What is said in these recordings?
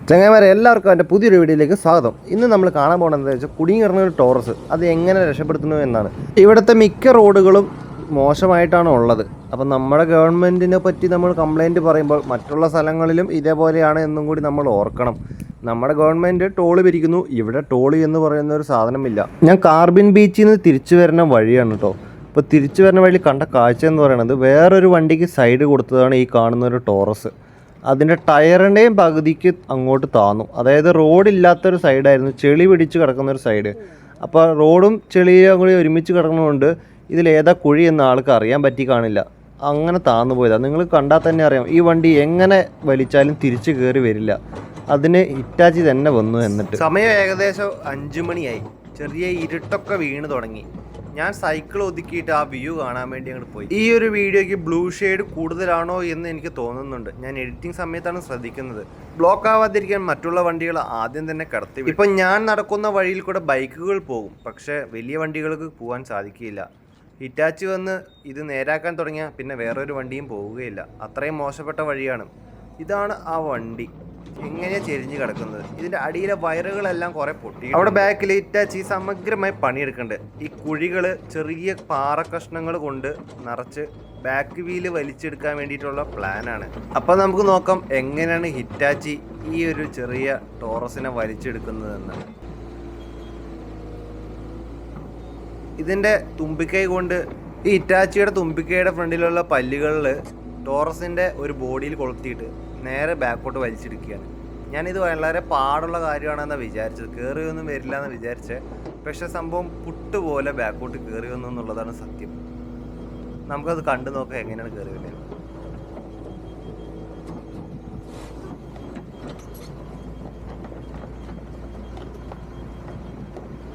ചങ്ങായിമാരെ എല്ലാവർക്കും എൻ്റെ പുതിയൊരു വീഡിയോയിലേക്ക് സ്വാഗതം. ഇന്ന് നമ്മൾ കാണാൻ പോകുന്നത് വെച്ചാൽ കുടുങ്ങിക്കിടന്ന ഒരു ടോറസ് അത് എങ്ങനെ രക്ഷപ്പെടുത്തുന്നു എന്നാണ്. ഇവിടുത്തെ മിക്ക റോഡുകളും മോശമായിട്ടാണ് ഉള്ളത്. അപ്പം നമ്മുടെ ഗവൺമെൻറ്റിനെ പറ്റി നമ്മൾ കംപ്ലൈൻറ്റ് പറയുമ്പോൾ മറ്റുള്ള സ്ഥലങ്ങളിലും ഇതേപോലെയാണ് എന്നും കൂടി നമ്മൾ ഓർക്കണം. നമ്മുടെ ഗവൺമെൻറ് ടോള് പിരിക്കുന്നു, ഇവിടെ ടോള് എന്ന് പറയുന്ന ഒരു സാധനമില്ല. ഞാൻ കാർബിൻ ബീച്ചിൽ നിന്ന് തിരിച്ചു വരുന്ന വഴിയാണ് കേട്ടോ. ഇപ്പോൾ തിരിച്ചു വരുന്ന വഴി കണ്ട കാഴ്ച എന്ന് പറയുന്നത് വേറൊരു വണ്ടിക്ക് സൈഡ് കൊടുത്തതാണ് ഈ കാണുന്ന ഒരു ടോറസ്. അതിൻ്റെ ടയറിൻ്റെയും പകുതിക്ക് അങ്ങോട്ട് താന്നു. അതായത് റോഡില്ലാത്തൊരു സൈഡായിരുന്നു, ചെളി പിടിച്ച് കിടക്കുന്നൊരു സൈഡ്. അപ്പോൾ റോഡും ചെളിയും കൂടി ഒരുമിച്ച് കിടക്കുന്നതുകൊണ്ട് ഇതിലേതാ കുഴി എന്ന ആൾക്ക് അറിയാൻ പറ്റി കാണില്ല. അങ്ങനെ താന്നു പോയതാണ്. നിങ്ങൾ കണ്ടാൽ തന്നെ അറിയാം ഈ വണ്ടി എങ്ങനെ വലിച്ചാലും തിരിച്ച് കയറി വരില്ല. അതിന് ഹിറ്റാച്ചി തന്നെ വന്നു. എന്നിട്ട് സമയം ഏകദേശം 5 മണിയായി. ചെറിയ ഇരുട്ടൊക്കെ വീണ് തുടങ്ങി. ഞാൻ സൈക്കിൾ ഒതുക്കിയിട്ട് ആ വ്യൂ കാണാൻ വേണ്ടി അങ്ങോട്ട് പോയി. ഈ ഒരു വീഡിയോയ്ക്ക് ബ്ലൂ ഷെയ്ഡ് കൂടുതലാണോ എന്ന് എനിക്ക് തോന്നുന്നുണ്ട്. ഞാൻ എഡിറ്റിംഗ് സമയത്താണ് ശ്രദ്ധിക്കുന്നത്. ബ്ലോക്ക് ആവാതിരിക്കാൻ മറ്റുള്ള വണ്ടികൾ ആദ്യം തന്നെ കടത്തി. ഇപ്പം ഞാൻ നടക്കുന്ന വഴിയിൽ കൂടെ ബൈക്കുകൾ പോകും, പക്ഷേ വലിയ വണ്ടികൾക്ക് പോകാൻ സാധിക്കില്ല. ഹിറ്റാച്ചി വന്ന് ഇത് നേരാക്കാൻ തുടങ്ങിയാൽ പിന്നെ വേറൊരു വണ്ടിയും പോവുകയില്ല. അത്രയും മോശപ്പെട്ട വഴിയാണ്. ഇതാണ് ആ വണ്ടി എങ്ങനെയാ ചെരിഞ്ഞ് കിടക്കുന്നത്. ഇതിന്റെ അടിയിലെ വയറുകളെല്ലാം കുറെ പൊട്ടി. അവിടെ ബാക്കിൽ ഹിറ്റാച്ചി സമഗ്രമായി പണിയെടുക്കുന്നുണ്ട്. ഈ കുഴികള് ചെറിയ പാറ കഷ്ണങ്ങൾ കൊണ്ട് നിറച്ച് ബാക്ക് വീല് വലിച്ചെടുക്കാൻ വേണ്ടിയിട്ടുള്ള പ്ലാനാണ്. അപ്പൊ നമുക്ക് നോക്കാം എങ്ങനെയാണ് ഹിറ്റാച്ചി ഈ ഒരു ചെറിയ ടോറസിനെ വലിച്ചെടുക്കുന്നതെന്ന്. ഇതിന്റെ തുമ്പിക്കൈ കൊണ്ട് ഈ ഹിറ്റാച്ചിയുടെ തുമ്പിക്കൈയുടെ ഫ്രണ്ടിലുള്ള പല്ലുകളിൽ ടോറസിന്റെ ഒരു ബോഡിയിൽ കൊളുത്തിയിട്ട് നേരെ ബാക്കോട്ട് വലിച്ചെടുക്കുകയാണ്. ഞാനിത് വളരെ പാടുള്ള കാര്യമാണെന്നാണ് വിചാരിച്ചത്. കയറിയൊന്നും വരില്ല എന്ന് വിചാരിച്ചത്. പക്ഷെ സംഭവം പുട്ടുപോലെ ബാക്കോട്ട് കയറി വന്നു എന്നുള്ളതാണ് സത്യം. നമുക്കത് കണ്ടു നോക്കാം എങ്ങനെയാണ് കയറി വരുന്നത്.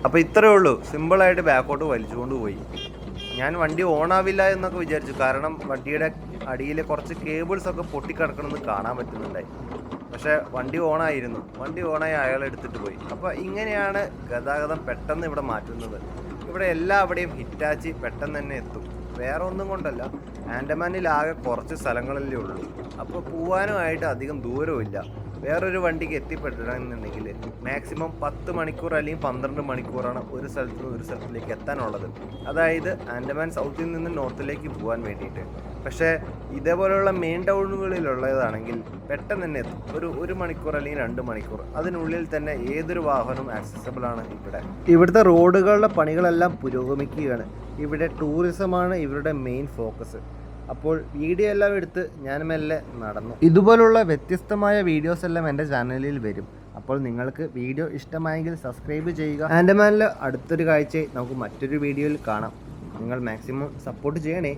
അപ്പോൾ ഇത്രയേ ഉള്ളൂ. സിമ്പിളായിട്ട് ബാക്കോട്ട് വലിച്ചുകൊണ്ട് പോയി. ഞാൻ വണ്ടി ഓണാവില്ല എന്നൊക്കെ വിചാരിച്ചു. കാരണം വണ്ടിയുടെ അടിയിൽ കുറച്ച് കേബിൾസ് ഒക്കെ പൊട്ടിക്കിടക്കണമെന്ന് കാണാൻ പറ്റുന്നുണ്ടായി. പക്ഷേ വണ്ടി ഓണായിരുന്നു. വണ്ടി ഓണായി അയാൾ എടുത്തിട്ട് പോയി. അപ്പോൾ ഇങ്ങനെയാണ് ഗതാഗതം പെട്ടെന്ന് ഇവിടെ മാറ്റുന്നത്. ഇവിടെ എല്ലാവിടെയും ഹിറ്റാച്ചി പെട്ടെന്ന് തന്നെ എത്തും. വേറെ ഒന്നും കൊണ്ടല്ല, ആൻഡമാനിലാകെ കുറച്ച് സ്ഥലങ്ങളിലേ ഉള്ളൂ. അപ്പോൾ പോവാനുമായിട്ട് അധികം ദൂരമില്ല. വേറൊരു വണ്ടിക്ക് എത്തിപ്പെടണമെന്നുണ്ടെങ്കിൽ മാക്സിമം 10 മണിക്കൂർ അല്ലെങ്കിൽ 12 മണിക്കൂറാണ് ഒരു സ്ഥലത്ത് നിന്ന് ഒരു സ്ഥലത്തിലേക്ക് എത്താനുള്ളത്. അതായത് ആൻഡമാൻ സൗത്തിൽ നിന്ന് നോർത്തിലേക്ക് പോകാൻ വേണ്ടിയിട്ട്. പക്ഷേ ഇതേപോലെയുള്ള മെയിൻ ടൗണുകളിലുള്ളതാണെങ്കിൽ പെട്ടെന്ന് തന്നെ എത്തും. ഒരു മണിക്കൂർ അല്ലെങ്കിൽ 2 മണിക്കൂർ. അതിനുള്ളിൽ തന്നെ ഏതൊരു വാഹനവും ആക്സസബിൾ ആണ് ഇവിടെ. ഇവിടുത്തെ റോഡുകളുടെ പണികളെല്ലാം പുരോഗമിക്കുകയാണ്. ഇവിടെ ടൂറിസമാണ് ഇവരുടെ മെയിൻ ഫോക്കസ്. അപ്പോൾ വീഡിയോ എല്ലാം എടുത്ത് ഞാൻ മെല്ലെ നടന്നു. ഇതുപോലുള്ള വ്യത്യസ്തമായ വീഡിയോസ് എല്ലാം എൻ്റെ ചാനലിൽ വരും. അപ്പോൾ നിങ്ങൾക്ക് വീഡിയോ ഇഷ്ടമായെങ്കിൽ സബ്സ്ക്രൈബ് ചെയ്യുക. ആൻഡമാനിൽ അടുത്തൊരു കാഴ്ച നമുക്ക് മറ്റൊരു വീഡിയോയിൽ കാണാം. നിങ്ങൾ മാക്സിമം സപ്പോർട്ട് ചെയ്യണേ.